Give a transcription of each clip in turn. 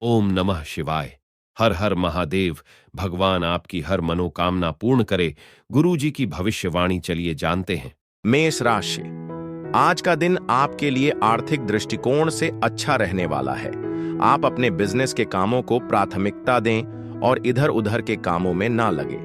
ओम नमः शिवाय। हर हर महादेव। भगवान आपकी हर मनोकामना पूर्ण करे। गुरु जी की भविष्यवाणी चलिए जानते हैं। मेष राशि। आज का दिन आपके लिए आर्थिक दृष्टिकोण से अच्छा रहने वाला है। आप अपने बिजनेस के कामों को प्राथमिकता दें और इधर उधर के कामों में ना लगे।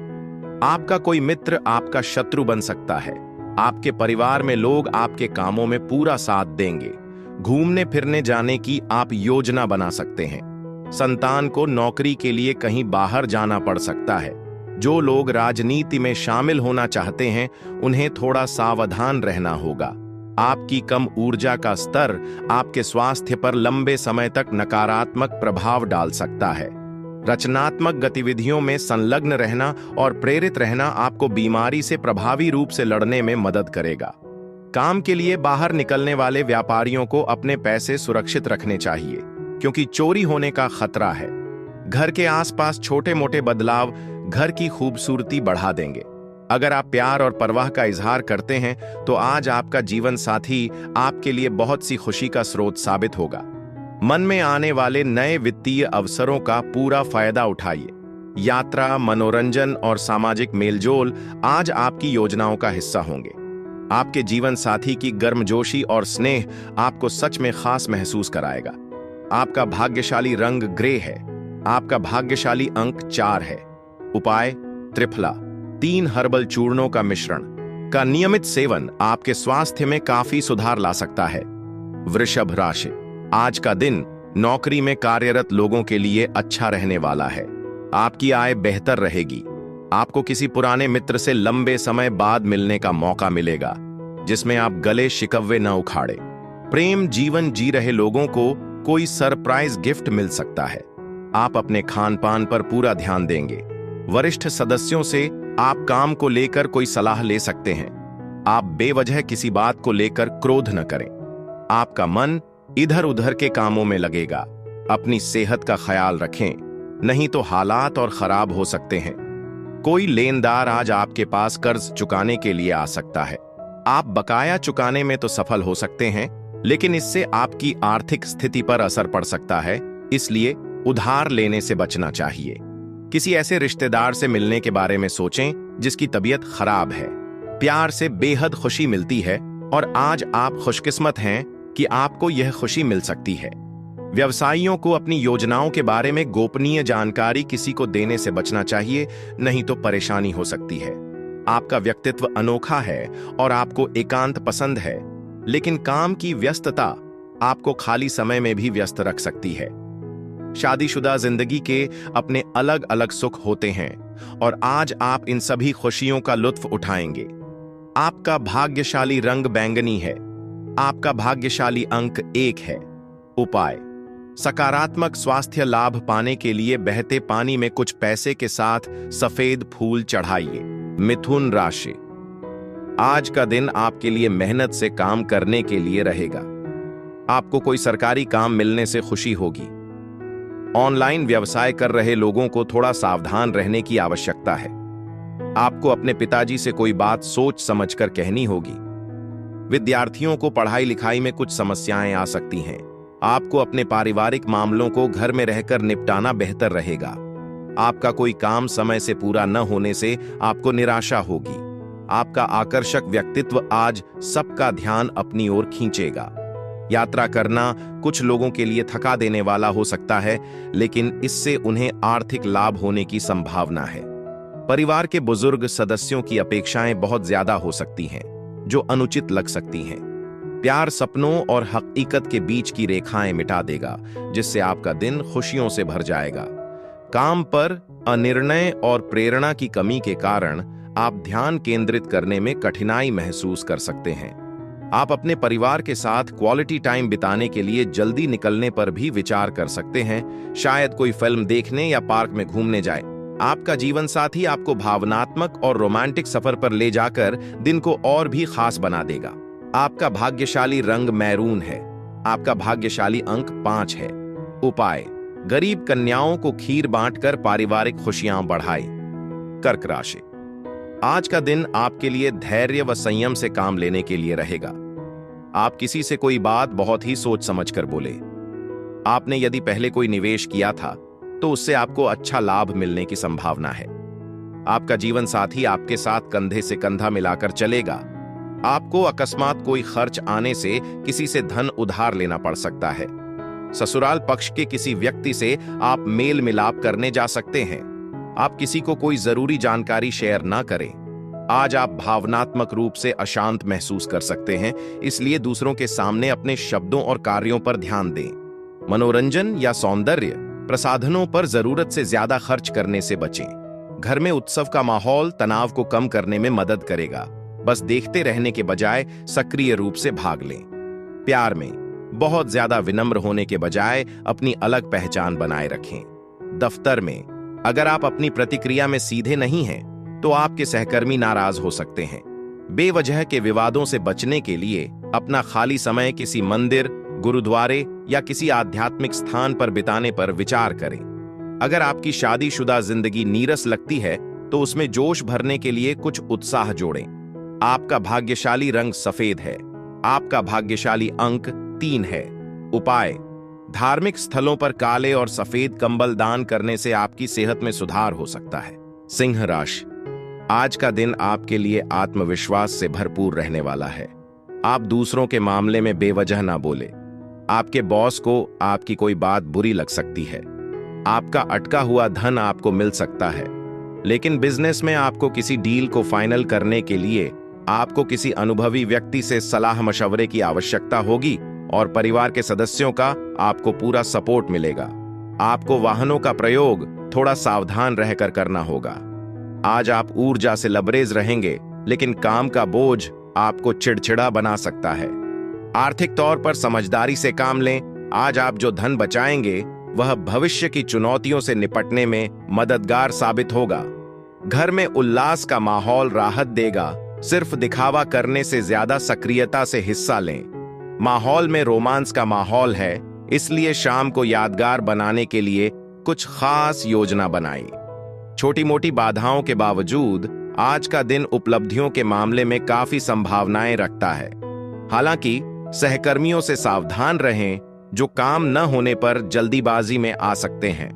आपका कोई मित्र आपका शत्रु बन सकता है। आपके परिवार में लोग आपके कामों में पूरा साथ देंगे। घूमने फिरने जाने की आप योजना बना सकते हैं। संतान को नौकरी के लिए कहीं बाहर जाना पड़ सकता है। जो लोग राजनीति में शामिल होना चाहते हैं उन्हें थोड़ा सावधान रहना होगा। आपकी कम ऊर्जा का स्तर आपके स्वास्थ्य पर लंबे समय तक नकारात्मक प्रभाव डाल सकता है। रचनात्मक गतिविधियों में संलग्न रहना और प्रेरित रहना आपको बीमारी से प्रभावी रूप से लड़ने में मदद करेगा। काम के लिए बाहर निकलने वाले व्यापारियों को अपने पैसे सुरक्षित रखने चाहिए, क्योंकि चोरी होने का खतरा है। घर के आसपास छोटे मोटे बदलाव घर की खूबसूरती बढ़ा देंगे। अगर आप प्यार और परवाह का इजहार करते हैं तो आज आपका जीवन साथी आपके लिए बहुत सी खुशी का स्रोत साबित होगा। मन में आने वाले नए वित्तीय अवसरों का पूरा फायदा उठाइए। यात्रा, मनोरंजन और सामाजिक मेलजोल आज आपकी योजनाओं का हिस्सा होंगे। आपके जीवन साथी की गर्मजोशी और स्नेह आपको सच में खास महसूस कराएगा। आपका भाग्यशाली रंग ग्रे है। आपका भाग्यशाली अंक 4 है। उपाय: त्रिफला 3 हर्बल चूर्णों का मिश्रण का नियमित सेवन आपके स्वास्थ्य में काफी सुधार ला सकता है। वृषभ राशि। आज का दिन नौकरी में कार्यरत लोगों के लिए अच्छा रहने वाला है। आपकी आय बेहतर रहेगी। आपको किसी पुराने मित्र से लंबे समय बाद मिलने का मौका मिलेगा, जिसमें आप गले शिकवे न उखाड़े। प्रेम जीवन जी रहे लोगों को कोई सरप्राइज गिफ्ट मिल सकता है। आप अपने खान पान पर पूरा ध्यान देंगे। वरिष्ठ सदस्यों से आप काम को लेकर कोई सलाह ले सकते हैं। आप बेवजह किसी बात को लेकर क्रोध न करें। आपका मन इधर उधर के कामों में लगेगा। अपनी सेहत का ख्याल रखें, नहीं तो हालात और खराब हो सकते हैं। कोई लेनदार आज आपके पास कर्ज चुकाने के लिए आ सकता है। आप बकाया चुकाने में तो सफल हो सकते हैं, लेकिन इससे आपकी आर्थिक स्थिति पर असर पड़ सकता है, इसलिए उधार लेने से बचना चाहिए। किसी ऐसे रिश्तेदार से मिलने के बारे में सोचें जिसकी तबीयत खराब है। प्यार से बेहद खुशी मिलती है और आज आप खुशकिस्मत हैं कि आपको यह खुशी मिल सकती है। व्यवसायियों को अपनी योजनाओं के बारे में गोपनीय जानकारी किसी को देने से बचना चाहिए, नहीं तो परेशानी हो सकती है। आपका व्यक्तित्व अनोखा है और आपको एकांत पसंद है, लेकिन काम की व्यस्तता आपको खाली समय में भी व्यस्त रख सकती है। शादीशुदा जिंदगी के अपने अलग अलग सुख होते हैं और आज आप इन सभी खुशियों का लुत्फ उठाएंगे। आपका भाग्यशाली रंग बैंगनी है। आपका भाग्यशाली अंक 1 है। उपाय: सकारात्मक स्वास्थ्य लाभ पाने के लिए बहते पानी में कुछ पैसे के साथ सफेद फूल चढ़ाइए। मिथुन राशि। आज का दिन आपके लिए मेहनत से काम करने के लिए रहेगा। आपको कोई सरकारी काम मिलने से खुशी होगी। ऑनलाइन व्यवसाय कर रहे लोगों को थोड़ा सावधान रहने की आवश्यकता है। आपको अपने पिताजी से कोई बात सोच समझकर कहनी होगी। विद्यार्थियों को पढ़ाई लिखाई में कुछ समस्याएं आ सकती हैं। आपको अपने पारिवारिक मामलों को घर में रहकर निपटाना बेहतर रहेगा। आपका कोई काम समय से पूरा न होने से आपको निराशा होगी। आपका आकर्षक व्यक्तित्व आज सबका ध्यान अपनी ओर खींचेगा। यात्रा करना कुछ लोगों के लिए थका देने वाला हो सकता है, लेकिन इससे उन्हें आर्थिक लाभ होने की संभावना है। परिवार के बुजुर्ग सदस्यों की अपेक्षाएं बहुत ज्यादा हो सकती हैं, जो अनुचित लग सकती हैं। प्यार सपनों और हकीकत के बीच की रेखाएं मिटा देगा, जिससे आपका दिन खुशियों से भर जाएगा। काम पर अनिर्णय और प्रेरणा की कमी के कारण आप ध्यान केंद्रित करने में कठिनाई महसूस कर सकते हैं। आप अपने परिवार के साथ क्वालिटी टाइम बिताने के लिए जल्दी निकलने पर भी विचार कर सकते हैं। शायद कोई फिल्म देखने या पार्क में घूमने जाए। आपका जीवन साथी आपको भावनात्मक और रोमांटिक सफर पर ले जाकर दिन को और भी खास बना देगा। आपका भाग्यशाली रंग मैरून है। आपका भाग्यशाली अंक 5 है। उपाय: गरीब कन्याओं को खीर बांटकर पारिवारिक खुशियां बढ़ाएं। कर्क राशि। आज का दिन आपके लिए धैर्य व संयम से काम लेने के लिए रहेगा। आप किसी से कोई बात बहुत ही सोच समझकर बोले। आपने यदि पहले कोई निवेश किया था तो उससे आपको अच्छा लाभ मिलने की संभावना है। आपका जीवन साथी आपके साथ कंधे से कंधा मिलाकर चलेगा। आपको अकस्मात कोई खर्च आने से किसी से धन उधार लेना पड़ सकता है। ससुराल पक्ष के किसी व्यक्ति से आप मेल मिलाप करने जा सकते हैं। आप किसी को कोई जरूरी जानकारी शेयर ना करें। आज आप भावनात्मक रूप से अशांत महसूस कर सकते हैं, इसलिए दूसरों के सामने अपने शब्दों और कार्यों पर ध्यान दें। मनोरंजन या सौंदर्य प्रसाधनों पर जरूरत से ज्यादा खर्च करने से बचें। घर में उत्सव का माहौल तनाव को कम करने में मदद करेगा। बस देखते रहने के बजाय सक्रिय रूप से भाग लें। प्यार में बहुत ज्यादा विनम्र होने के बजाय अपनी अलग पहचान बनाए रखें। दफ्तर में अगर आप अपनी प्रतिक्रिया में सीधे नहीं हैं, तो आपके सहकर्मी नाराज हो सकते हैं। बेवजह के विवादों से बचने के लिए अपना खाली समय किसी मंदिर, गुरुद्वारे या किसी आध्यात्मिक स्थान पर बिताने पर विचार करें। अगर आपकी शादीशुदा जिंदगी नीरस लगती है, तो उसमें जोश भरने के लिए कुछ उत्साह जोड़ें। आपका भाग्यशाली रंग सफेद है। आपका भाग्यशाली अंक 3 है। उपाय: धार्मिक स्थलों पर काले और सफेद कंबल दान करने से आपकी सेहत में सुधार हो सकता है। सिंह राशि, आज का दिन आपके लिए आत्मविश्वास से भरपूर रहने वाला है। आप दूसरों के मामले में बेवजह ना बोले। आपके बॉस को आपकी कोई बात बुरी लग सकती है। आपका अटका हुआ धन आपको मिल सकता है, लेकिन बिजनेस में आपको किसी डील को फाइनल करने के लिए आपको किसी अनुभवी व्यक्ति से सलाह मशवरे की आवश्यकता होगी और परिवार के सदस्यों का आपको पूरा सपोर्ट मिलेगा। आपको वाहनों का प्रयोग थोड़ा सावधान रहकर करना होगा। आज आप ऊर्जा से लबरेज रहेंगे, लेकिन काम का बोझ आपको चिड़चिड़ा बना सकता है। आर्थिक तौर पर समझदारी से काम लें। आज आप जो धन बचाएंगे वह भविष्य की चुनौतियों से निपटने में मददगार साबित होगा। घर में उल्लास का माहौल राहत देगा। सिर्फ दिखावा करने से ज्यादा सक्रियता से हिस्सा लें। माहौल में रोमांस का माहौल है, इसलिए शाम को यादगार बनाने के लिए कुछ खास योजना बनाएं। छोटी मोटी बाधाओं के बावजूद आज का दिन उपलब्धियों के मामले में काफी संभावनाएं रखता है। हालांकि सहकर्मियों से सावधान रहें, जो काम न होने पर जल्दीबाजी में आ सकते हैं।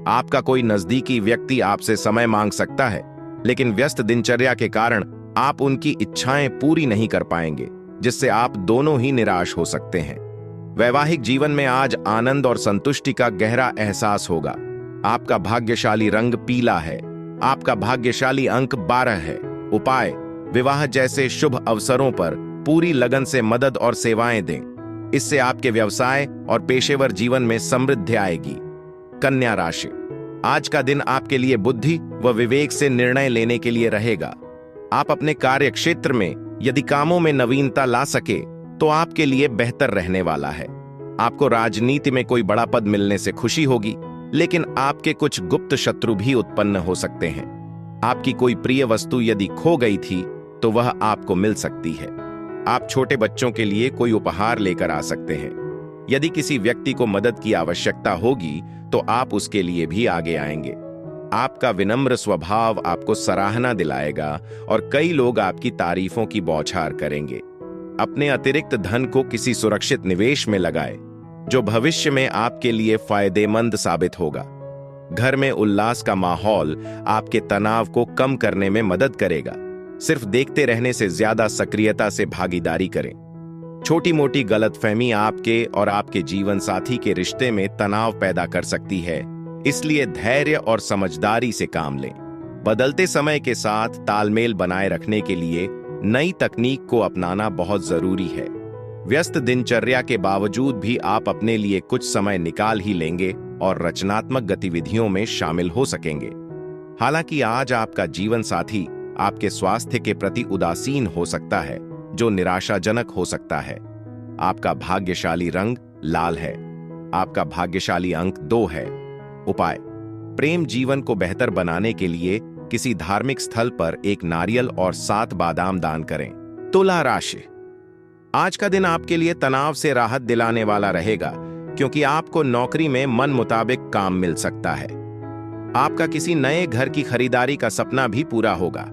आपका कोई नजदीकी व्यक्ति आपसे समय मांग सकता है, लेकिन व्यस्त दिनचर्या के कारण आप उनकी इच्छाएं पूरी नहीं कर पाएंगे, जिससे आप दोनों ही निराश हो सकते हैं। वैवाहिक जीवन में आज आनंद और संतुष्टि का गहरा एहसास होगा। आपका भाग्यशाली रंग पीला है। आपका भाग्यशाली अंक 12 है। उपाय: विवाह जैसे शुभ अवसरों पर पूरी लगन से मदद और सेवाएं दें। इससे आपके व्यवसाय और पेशेवर जीवन में समृद्धि आएगी। कन्या राशि, आज का दिन आपके लिए बुद्धि व विवेक से निर्णय लेने के लिए रहेगा। आप अपने कार्य क्षेत्र में यदि कामों में नवीनता ला सके तो आपके लिए बेहतर रहने वाला है। आपको राजनीति में कोई बड़ा पद मिलने से खुशी होगी, लेकिन आपके कुछ गुप्त शत्रु भी उत्पन्न हो सकते हैं। आपकी कोई प्रिय वस्तु यदि खो गई थी तो वह आपको मिल सकती है। आप छोटे बच्चों के लिए कोई उपहार लेकर आ सकते हैं। यदि किसी व्यक्ति को मदद की आवश्यकता होगी तो आप उसके लिए भी आगे आएंगे। आपका विनम्र स्वभाव आपको सराहना दिलाएगा और कई लोग आपकी तारीफों की बौछार करेंगे। अपने अतिरिक्त धन को किसी सुरक्षित निवेश में लगाएं, जो भविष्य में आपके लिए फायदेमंद साबित होगा। घर में उल्लास का माहौल आपके तनाव को कम करने में मदद करेगा। सिर्फ देखते रहने से ज्यादा सक्रियता से भागीदारी करें। छोटी मोटी गलतफहमी आपके और आपके जीवन साथी के रिश्ते में तनाव पैदा कर सकती है, इसलिए धैर्य और समझदारी से काम लें। बदलते समय के साथ तालमेल बनाए रखने के लिए नई तकनीक को अपनाना बहुत जरूरी है। व्यस्त दिनचर्या के बावजूद भी आप अपने लिए कुछ समय निकाल ही लेंगे और रचनात्मक गतिविधियों में शामिल हो सकेंगे। हालांकि आज आपका जीवन साथी आपके स्वास्थ्य के प्रति उदासीन हो सकता है, जो निराशाजनक हो सकता है। आपका भाग्यशाली रंग लाल है। आपका भाग्यशाली अंक 2 है। उपाय: प्रेम जीवन को बेहतर बनाने के लिए किसी धार्मिक स्थल पर एक नारियल और 7 बादाम दान करें। तुला राशि, आज का दिन आपके लिए तनाव से राहत दिलाने वाला रहेगा, क्योंकि आपको नौकरी में मन मुताबिक काम मिल सकता है। आपका किसी नए घर की खरीदारी का सपना भी पूरा होगा।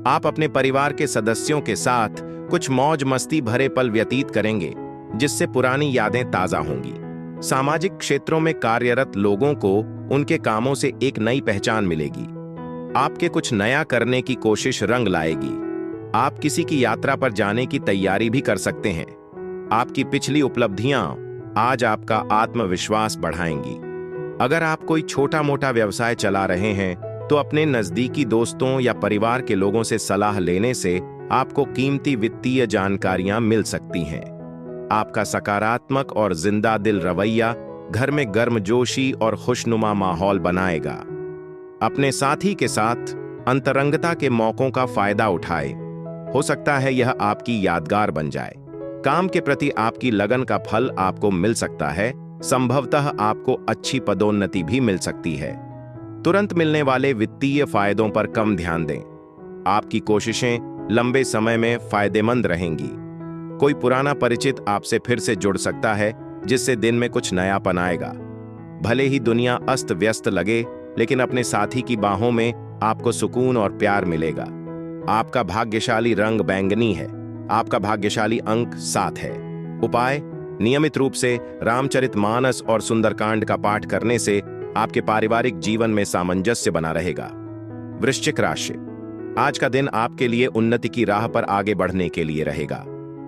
आप अपने परिवार के सदस्यों के साथ कुछ मौज मस्ती भरे पल व्यतीत करेंगे, जिससे पुरानी यादें ताजा होंगी। सामाजिक क्षेत्रों में कार्यरत लोगों को उनके कामों से एक नई पहचान मिलेगी। आपके कुछ नया करने की कोशिश रंग लाएगी। आप किसी की यात्रा पर जाने की तैयारी भी कर सकते हैं। आपकी पिछली उपलब्धियां आज आपका आत्मविश्वास बढ़ाएंगी। अगर आप कोई छोटा मोटा व्यवसाय चला रहे हैं तो अपने नजदीकी दोस्तों या परिवार के लोगों से सलाह लेने से आपको कीमती वित्तीय जानकारियां मिल सकती हैं। आपका सकारात्मक और जिंदा दिल रवैया घर में गर्मजोशी और खुशनुमा माहौल बनाएगा। अपने साथी के साथ अंतरंगता के मौकों का फायदा उठाए। हो सकता है यह आपकी यादगार बन जाए। काम के प्रति आपकी लगन का फल आपको मिल सकता है। संभवतः आपको अच्छी पदोन्नति भी मिल सकती है। तुरंत मिलने वाले वित्तीय फायदों पर कम ध्यान दें। आपकी कोशिशें लंबे समय में फायदेमंद रहेंगी। कोई पुराना परिचित आपसे फिर से जुड़ सकता है, जिससे दिन में कुछ नयापन आएगा। भले ही दुनिया अस्त व्यस्त लगे, लेकिन अपने साथी की बाहों में आपको सुकून और प्यार मिलेगा। आपका भाग्यशाली रंग बैंगनी है। आपका भाग्यशाली अंक 7 है। उपाय: नियमित रूप से रामचरितमानस और सुंदरकांड का पाठ करने से आपके पारिवारिक जीवन में सामंजस्य बना रहेगा। वृश्चिक राशि, आज का दिन आपके लिए उन्नति की राह पर आगे बढ़ने के लिए रहेगा।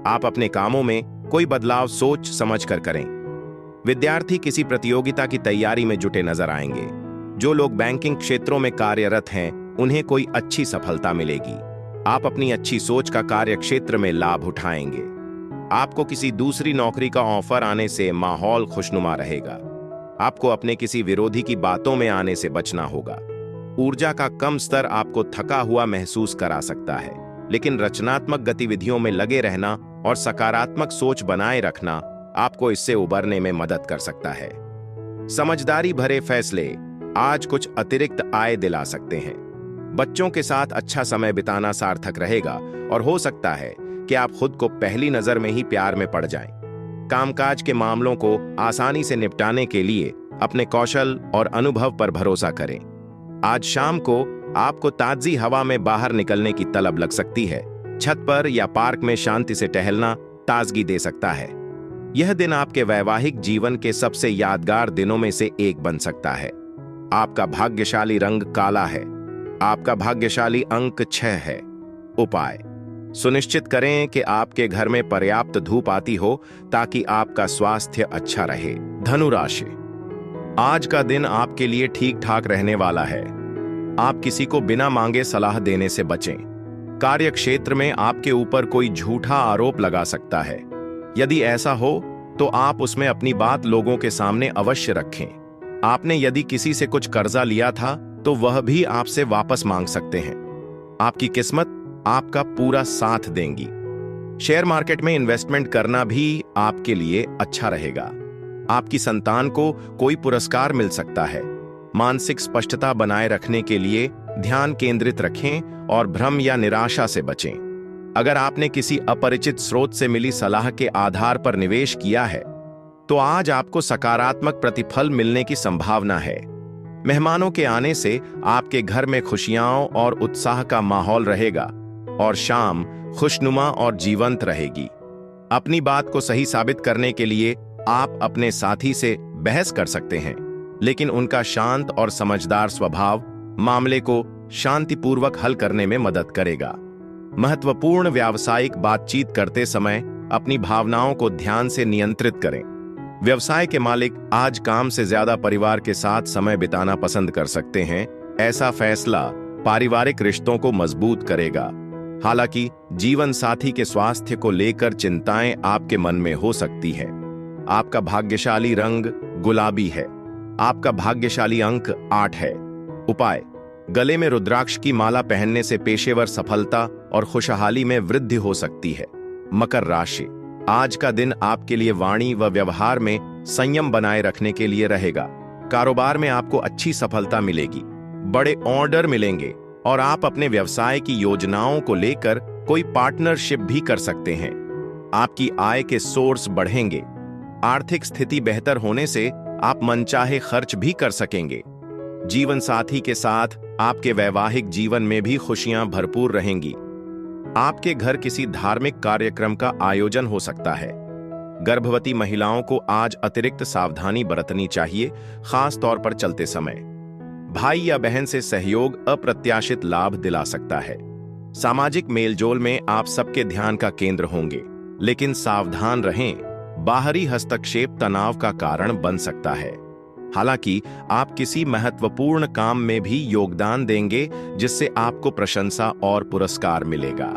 आप अपने कामों में कोई बदलाव सोच समझ कर करें। विद्यार्थी किसी प्रतियोगिता की तैयारी में जुटे नजर आएंगे। जो लोग बैंकिंग क्षेत्रों में कार्यरत हैं, उन्हें कोई अच्छी सफलता मिलेगी। आप अपनी अच्छी सोच का कार्य क्षेत्र में लाभ उठाएंगे। आपको किसी दूसरी नौकरी का ऑफर आने से माहौल खुशनुमा रहेगा। आपको अपने किसी विरोधी की बातों में आने से बचना होगा। ऊर्जा का कम स्तर आपको थका हुआ महसूस करा सकता है, लेकिन रचनात्मक गतिविधियों में लगे रहना और सकारात्मक सोच बनाए रखना आपको इससे उबरने में मदद कर सकता है। समझदारी भरे फैसले आज कुछ अतिरिक्त आय दिला सकते हैं। बच्चों के साथ अच्छा समय बिताना सार्थक रहेगा और हो सकता है कि आप खुद को पहली नजर में ही प्यार में पड़ जाएं। कामकाज के मामलों को आसानी से निपटाने के लिए अपने कौशल और अनुभव पर भरोसा करें। आज शाम को आपको ताजी हवा में बाहर निकलने की तलब लग सकती है। छत पर या पार्क में शांति से टहलना ताजगी दे सकता है। यह दिन आपके वैवाहिक जीवन के सबसे यादगार दिनों में से एक बन सकता है। आपका भाग्यशाली रंग काला है। आपका भाग्यशाली अंक 6 है। उपाय: सुनिश्चित करें कि आपके घर में पर्याप्त धूप आती हो ताकि आपका स्वास्थ्य अच्छा रहे। धनु राशि, आज का दिन आपके लिए ठीक ठाक रहने वाला है। आप किसी को बिना मांगे सलाह देने से बचें। कार्य क्षेत्र में आपके ऊपर कोई झूठा आरोप लगा सकता है। यदि ऐसा हो तो आप उसमें अपनी बात लोगों के सामने अवश्य रखें। आपने यदि किसी से कुछ कर्जा लिया था तो वह भी आपसे वापस मांग सकते हैं। आपकी किस्मत आपका पूरा साथ देंगी। शेयर मार्केट में इन्वेस्टमेंट करना भी आपके लिए अच्छा रहेगा। आपकी संतान को कोई पुरस्कार मिल सकता है। मानसिक स्पष्टता बनाए रखने के लिए ध्यान केंद्रित रखें और भ्रम या निराशा से बचें। अगर आपने किसी अपरिचित स्रोत से मिली सलाह के आधार पर निवेश किया है तो आज आपको सकारात्मक प्रतिफल मिलने की संभावना है। मेहमानों के आने से आपके घर में खुशियां और उत्साह का माहौल रहेगा और शाम खुशनुमा और जीवंत रहेगी। अपनी बात को सही साबित करने के लिए आप अपने साथी से बहस कर सकते हैं, लेकिन उनका शांत और समझदार स्वभाव मामले को शांतिपूर्वक हल करने में मदद करेगा। महत्वपूर्ण व्यावसायिक बातचीत करते समय अपनी भावनाओं को ध्यान से नियंत्रित करें। व्यवसाय के मालिक आज काम से ज्यादा परिवार के साथ समय बिताना पसंद कर सकते हैं। ऐसा फैसला पारिवारिक रिश्तों को मजबूत करेगा। हालांकि जीवन साथी के स्वास्थ्य को लेकर चिंताएं आपके मन में हो सकती है। आपका भाग्यशाली रंग गुलाबी है। आपका भाग्यशाली अंक 8 है। उपाय: गले में रुद्राक्ष की माला पहनने से पेशेवर सफलता और खुशहाली में वृद्धि हो सकती है। मकर राशि, आज का दिन आपके लिए वाणी व व्यवहार में संयम बनाए रखने के लिए रहेगा। कारोबार में आपको अच्छी सफलता मिलेगी। बड़े ऑर्डर मिलेंगे और आप अपने व्यवसाय की योजनाओं को लेकर कोई पार्टनरशिप भी कर सकते हैं। आपकी आय के सोर्स बढ़ेंगे। आर्थिक स्थिति बेहतर होने से आप मनचाहे खर्च भी कर सकेंगे। जीवन साथी के साथ आपके वैवाहिक जीवन में भी खुशियां भरपूर रहेंगी। आपके घर किसी धार्मिक कार्यक्रम का आयोजन हो सकता है। गर्भवती महिलाओं को आज अतिरिक्त सावधानी बरतनी चाहिए, खास तौर पर चलते समय। भाई या बहन से सहयोग अप्रत्याशित लाभ दिला सकता है। सामाजिक मेलजोल में आप सबके ध्यान का केंद्र होंगे, लेकिन सावधान रहें, बाहरी हस्तक्षेप तनाव का कारण बन सकता है। हालांकि आप किसी महत्वपूर्ण काम में भी योगदान देंगे, जिससे आपको प्रशंसा और पुरस्कार मिलेगा।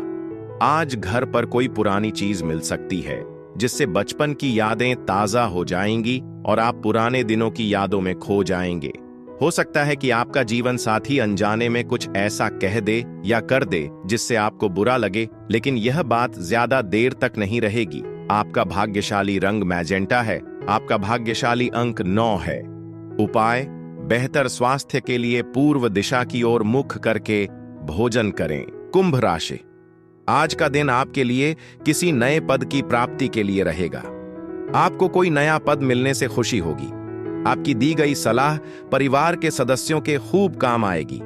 आज घर पर कोई पुरानी चीज मिल सकती है, जिससे बचपन की यादें ताजा हो जाएंगी और आप पुराने दिनों की यादों में खो जाएंगे। हो सकता है कि आपका जीवन साथी अनजाने में कुछ ऐसा कह दे या कर दे जिससे आपको बुरा लगे, लेकिन यह बात ज्यादा देर तक नहीं रहेगी। आपका भाग्यशाली रंग मैजेंटा है। आपका भाग्यशाली अंक 9 है। उपाय: बेहतर स्वास्थ्य के लिए पूर्व दिशा की ओर मुख करके भोजन करें। कुंभ राशि, आज का दिन आपके लिए किसी नए पद की प्राप्ति के लिए रहेगा। आपको कोई नया पद मिलने से खुशी होगी। आपकी दी गई सलाह परिवार के सदस्यों के खूब काम आएगी।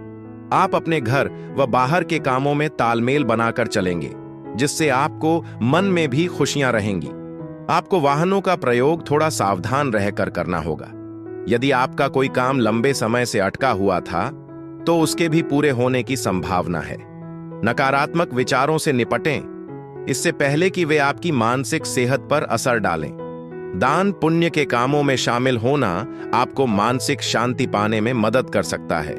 आप अपने घर व बाहर के कामों में तालमेल बनाकर चलेंगे, जिससे आपको मन में भी खुशियां रहेंगी। आपको वाहनों का प्रयोग थोड़ा सावधान रहकर करना होगा। यदि आपका कोई काम लंबे समय से अटका हुआ था, तो उसके भी पूरे होने की संभावना है। नकारात्मक विचारों से निपटें, इससे पहले कि वे आपकी मानसिक सेहत पर असर डालें। दान पुण्य के कामों में शामिल होना आपको मानसिक शांति पाने में मदद कर सकता है।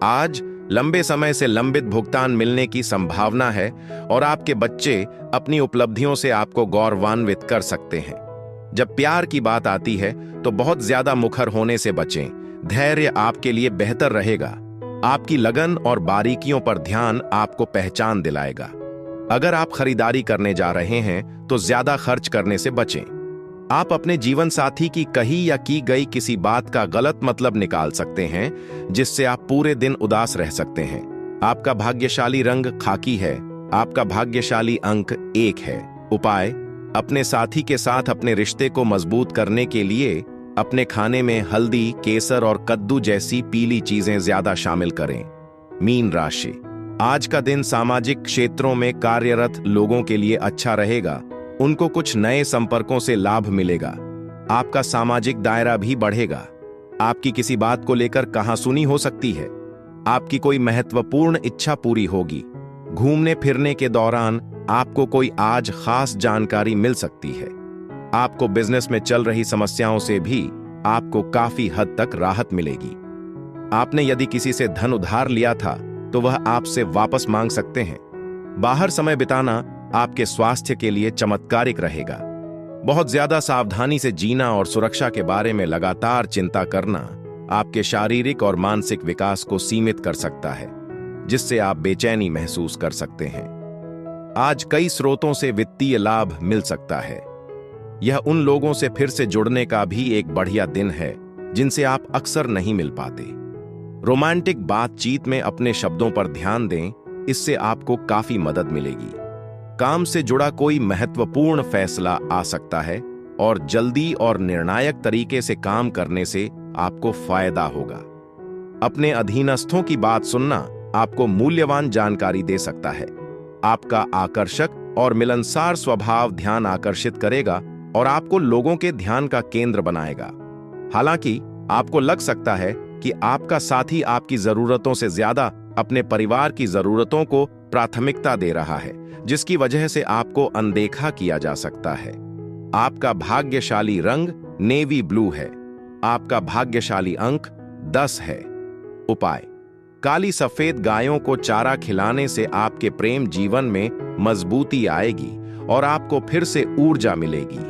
आज लंबे समय से लंबित भुगतान मिलने की संभावना है और आपके बच्चे अपनी उपलब्धियों से आपको गौरवान्वित कर सकते हैं। जब प्यार की बात आती है तो बहुत ज्यादा मुखर होने से बचें। धैर्य आपके लिए बेहतर रहेगा। आपकी लगन और बारीकियों पर ध्यान आपको पहचान दिलाएगा। अगर आप खरीदारी करने जा रहे हैं तो ज्यादा खर्च करने से बचें। आप अपने जीवन साथी की कही या की गई किसी बात का गलत मतलब निकाल सकते हैं, जिससे आप पूरे दिन उदास रह सकते हैं। आपका भाग्यशाली रंग खाकी है। आपका भाग्यशाली अंक 1 है। उपाय: अपने साथी के साथ अपने रिश्ते को मजबूत करने के लिए अपने खाने में हल्दी, केसर और कद्दू जैसी पीली चीजें ज्यादा शामिल करें। मीन राशि, आज का दिन सामाजिक क्षेत्रों में कार्यरत लोगों के लिए अच्छा रहेगा। उनको कुछ नए संपर्कों से लाभ मिलेगा। आपका सामाजिक दायरा भी बढ़ेगा। आपकी किसी बात को लेकर कहासुनी हो सकती है। आपकी कोई महत्वपूर्ण इच्छा पूरी होगी। घूमने फिरने के दौरान आपको कोई आज खास जानकारी मिल सकती है। आपको बिजनेस में चल रही समस्याओं से भी आपको काफी हद तक राहत मिलेगी। आपने यदि किसी से धन उधार लिया था तो वह आपसे वापस मांग सकते हैं। बाहर समय बिताना आपके स्वास्थ्य के लिए चमत्कारिक रहेगा। बहुत ज्यादा सावधानी से जीना और सुरक्षा के बारे में लगातार चिंता करना आपके शारीरिक और मानसिक विकास को सीमित कर सकता है, जिससे आप बेचैनी महसूस कर सकते हैं। आज कई स्रोतों से वित्तीय लाभ मिल सकता है। यह उन लोगों से फिर से जुड़ने का भी एक बढ़िया दिन है जिनसे आप अक्सर नहीं मिल पाते। रोमांटिक बातचीत में अपने शब्दों पर ध्यान दें, इससे आपको काफी मदद मिलेगी। काम से जुड़ा कोई महत्वपूर्ण फैसला आ सकता है और जल्दी और निर्णायक तरीके से काम करने से आपको फायदा होगा। अपने अधीनस्थों की बात सुनना आपको मूल्यवान जानकारी दे सकता है। आपका आकर्षक और मिलनसार स्वभाव ध्यान आकर्षित करेगा और आपको लोगों के ध्यान का केंद्र बनाएगा। हालांकि आपको लग सकता है कि आपका साथी आपकी जरूरतों से ज्यादा अपने परिवार की जरूरतों को प्राथमिकता दे रहा है, जिसकी वजह से आपको अनदेखा किया जा सकता है। आपका भाग्यशाली रंग नेवी ब्लू है। आपका भाग्यशाली अंक 10 है। उपाय: काली सफेद गायों को चारा खिलाने से आपके प्रेम जीवन में मजबूती आएगी और आपको फिर से ऊर्जा मिलेगी।